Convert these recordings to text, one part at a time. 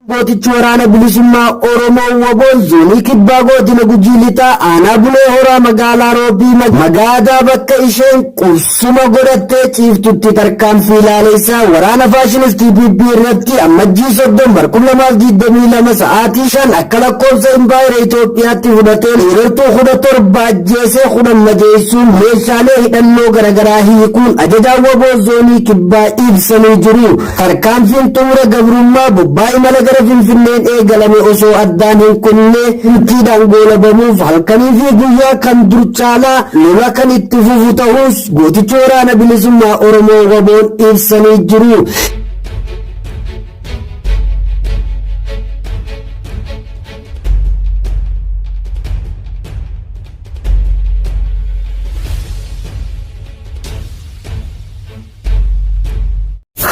Gootichi waraana bilisummaa Oromoo WBO'n zoonii kibbaa godina Gujii Lixaa aanaa Bulee Horaa magaalaa Roobii magaadaa bakka isheen qubsuma godhattee ciiftutti tarkaanfii ilaalessaa waraana faashinistii TPP irratti ammajjii 30/2022 sa'aatii 5 akka lakkoofsa Impaayera Itoophiyaatti fudhatee weerartuu 17 ajjeesee 10 madeessuun meeshaalee hidhannoo garaagaraa hiikuun ajajaa WBO zoonii kibbaa ibsanii jiru. Tarkaanfiin xumura gabrummaa bobbaa imala Finfinneen eegalame osoo addaan hin kunne murtiidhaan goolabamuuf halkanii fi guyyaa kan dur caalaa lola kan itti fufu ta'us gootichi waraana bilisummaa Oromoo WBO'n ibsanii jiru.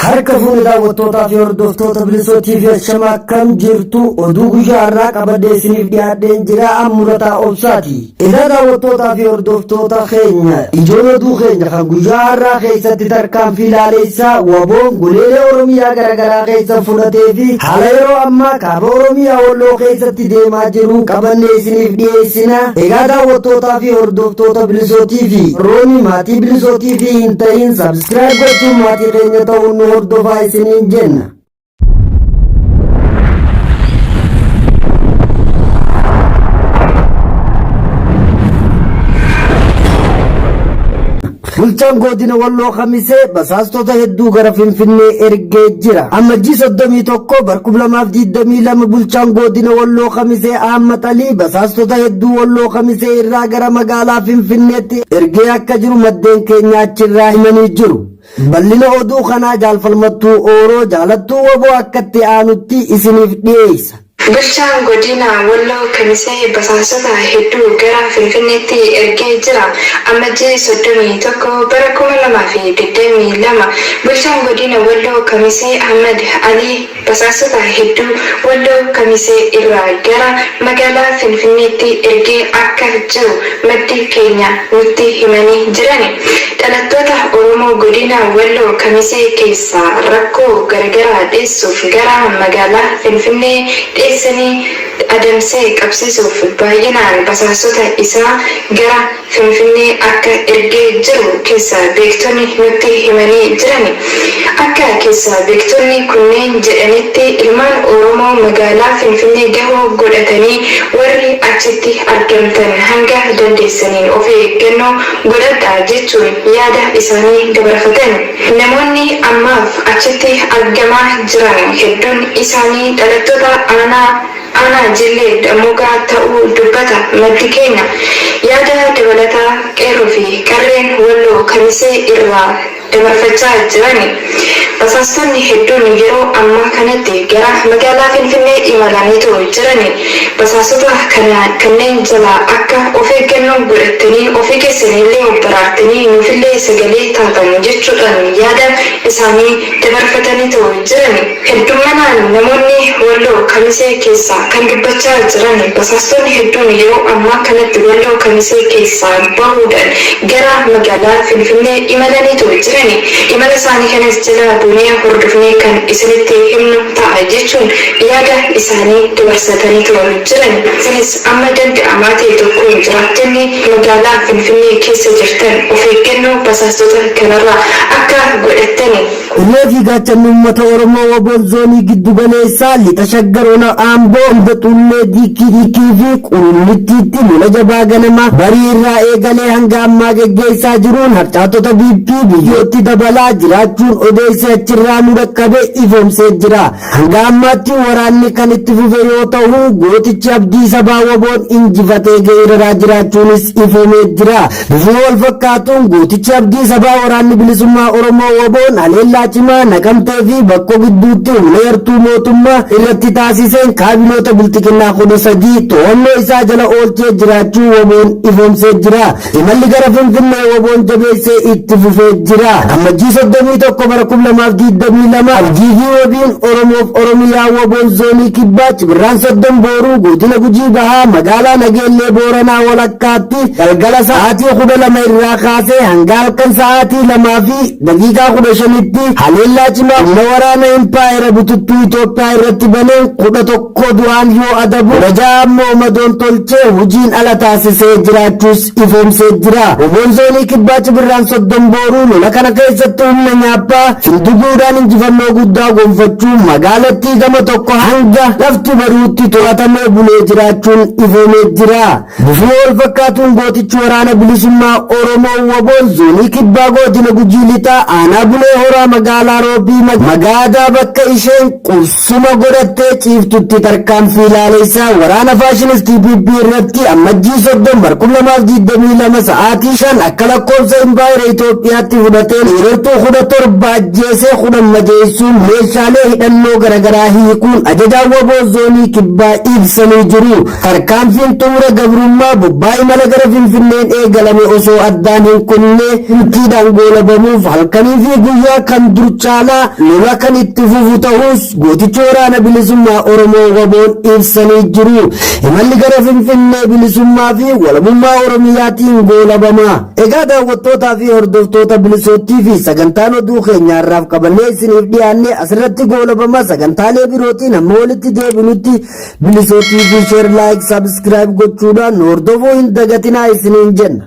Harka fuuni daawwattootaa fi hordoftoota Bilisoo TV shama akkam jirtu oduu guyyaa har'aa qabadee isiniif dhiyaadheen jira murataa obsaati. Egaa daawwattootaa fi hordoftoota keenya ijoon oduu keenya kan guyyaa har'aa keessatti tarkaanfii ilaalessaa WBO'n goleelee Oromiyaa garaagaraa keessa fudhatee fi haala yeroo ammaa kaaba Oromiyaa Walloo keessatti deemaa jiru qabannee isiniif dhiyeessina. Egaa daawwattootaa fi hordoftoota Bilisoo TV rooni maatii Bilisoo TV hin ta'in subscribe gochuun maatii keenya ta'uun nu hordofaa isiniin jenna. Bulchaan godina Walloo Khamisee basaastota hedduu gara Finfinnee ergee jira. Ammajjii 31/2022 bulchaan godina Walloo Khamisee Ahmad Alii basaastota hedduu Walloo Khamisee irraa gara magaalaa Finfinneetti ergee akka jiru maddeen keenya achirraa himanii jiru. Bal'ina oduu kanaa jaalfalmattuu Ooroo jaalattuu WBO akkatti aanutti isiniif dhiyeessa. Bulchaan godina Walloo Khamisee basaastota hedduu gara Finfinneetti ergee jira. Ammajjii 31/2022 bulchaan godina Walloo Khamisee Ahmad Alii basaastota hedduu Walloo Khamisee irraa gara magaalaa Finfinneetti ergee akka jiru maddi keenya nutti himanii jirani. Dhalattoota Oromoo godina Walloo Khamisee keessaa rakkoo garaagaraa dhiyeessuuf gara magaalaa Finfinnee dhiyeessanii adamsee qabsiisuuf baay'inaan basaastota isaa gara Finfinnee akka ergee jiru keessaa beektonni nutti himanii jirani. Akka keessaa beektonni kunneen jedhanitti ilmaan Oromoo magaalaa Finfinnee gahuu godhatanii warri achitti argamtan hanga dandeessaniin of eeggannoo godhadhaa jechuun yaada isaanii dabarfatan. Namoonni ammaaf achitti argamaa jiran hedduun isaanii dhalattoota aanaa Jillee Damuugaa ta'uu dubbata maddi keenya. Yaada dabalataa qeerroo fi qarreen Walloo Khamisee irraa dabarfachaa jirani. Basaastonni hedduun yeroo ammaa kanatti gara magaalaa Finfinnee imalanii jirani. Basaastota kanneen jalaa akka of eeggannoo godhatanii ofii keessanillee baraartanii nuufillee sagalee taatan jechuudhaan yaada isaanii dabarfatanii jirani. Hedduminaan namoonni Walloo Khamisee keessaa kan dubbachaa jiran basaastonni hedduun yeroo ammaa kanatti Walloo Khamisee keessaa bahuudhaan gara magaalaa Finfinnee imalanii jirani. Imala isaanii kanas jala buunee hordofnee kan isinitti himnu ta'a jechuun yaada isaanii dabarsatanii jiran. Isinis amma danda'amaa ta'e tokkoon jiraattonni magaalaa Finfinnee keessa jirtan of eeggannoo basaastota kanarraa akka godhatani. Illee fi gaachanni uummata Oromoo WBO'n zoonii giddu galeessaa lixa Shaggar Ona Aamboo Baxullee Diikii fi Qurullittiitti lola jabaa ganama barii irraa eegalee hanga ammaa geggeessaa jiruun harcaatota BP biyyootti dabalaa jiraachuun odeessee achirraa nu dhaqqabe ifoomsee jira. Hanga ammaatti waraanni kan itti fufe yoo ta'u gootichi abdii sabaa WBO'n injifatee geeraraa jiraachuunis ifoomee jira. Bifuma wal fakkaatuun gootichi abdii sabaa waraanni bilisummaa Oromoo WBO'n haleellaa cimaa Naqamtee fi Bakkoo gidduutti humna yartuu mootummaa irratti taasiseen kaabinoota biltiqinnaa 13 to'annoo isaa jala oolchee jiraachuu WBO'n ifoomsee jira. Imalli gara Finfinnee WBO'n jabeessee itti fufee jira. Ammajjii 31/2022 gama abdiifi wabiin Oromoof Oromiyaa waboon zoonii kibbaa Cibirraan Soddon Booruu godina Gujii Bahaa magaalaa Nageellee Booranaa walakkaatti galgala sa'aatii 12 irraa kaasee hanga halkan sa'aatii 2:15 haleellaa cimaa humna waraana impaayera bututtuu Itoophiyaa irratti baneen 11 du'aan yoo adabu 16 ammoo madoon tolchee hojiin ala taasisee jiraachuus ifoomsee jira. Waboon zoonii kibbaa Cibirraan Soddon Booruu lola kana keessatti humna nyaappaa finduguudhaan injifannoo guddaa gonfachuu magaalattii gama tokko hanga lafti baruutti to'atamee bulee jiraachuun ifoomee jira. Bifuma wal fakkaatuun gootichi waraana bilisummaa Oromoo waboon zoonii kibbaa godina Gujii Lixaa aanaa Bulee Horaa magaalaa Roobii magaadaa bakka isheen qubsuma godhattee ciiftutti tarkaanfii ilaaleessaa waraana faashinistii TPP irratti ammajjii 30/2022 sa'aatii 5 akka lakkoofsa impaayera Itoophiyaatti fudhateen weerartuu 17 ajjeesee 10 madeessuun meeshaalee hidhannoo garaagaraa hiikuun ajajaan waboo zoonii kibbaa ibsanii jiru. Tarkaanfiin xumura gabrummaa bobbaa imala gara Finfinneen eegalame osoo addaan hin kunne murtiidhaan goolabamuuf halkanii fi guyyaa kan dur caalaa lola kan itti fufu ta'us gootichi waraana bilisummaa Oromoo waboon ibsanii jiru. Imalli gara Finfinnee bilisummaa fi walabummaa Oromiyaatiin goolabama. Egaa daawwattootaa fi hordoftoota bilisootii fi sagantaan oduu keenyaarraaf qabannee isiniif dhiyaanne asirratti goolabama. Sagantaalee birootiin hamma walitti deebinutti bilisootii fi sheer laayik sabskiraayib gochuudhaan hordofuu hin dagatinaa isiniin jenna.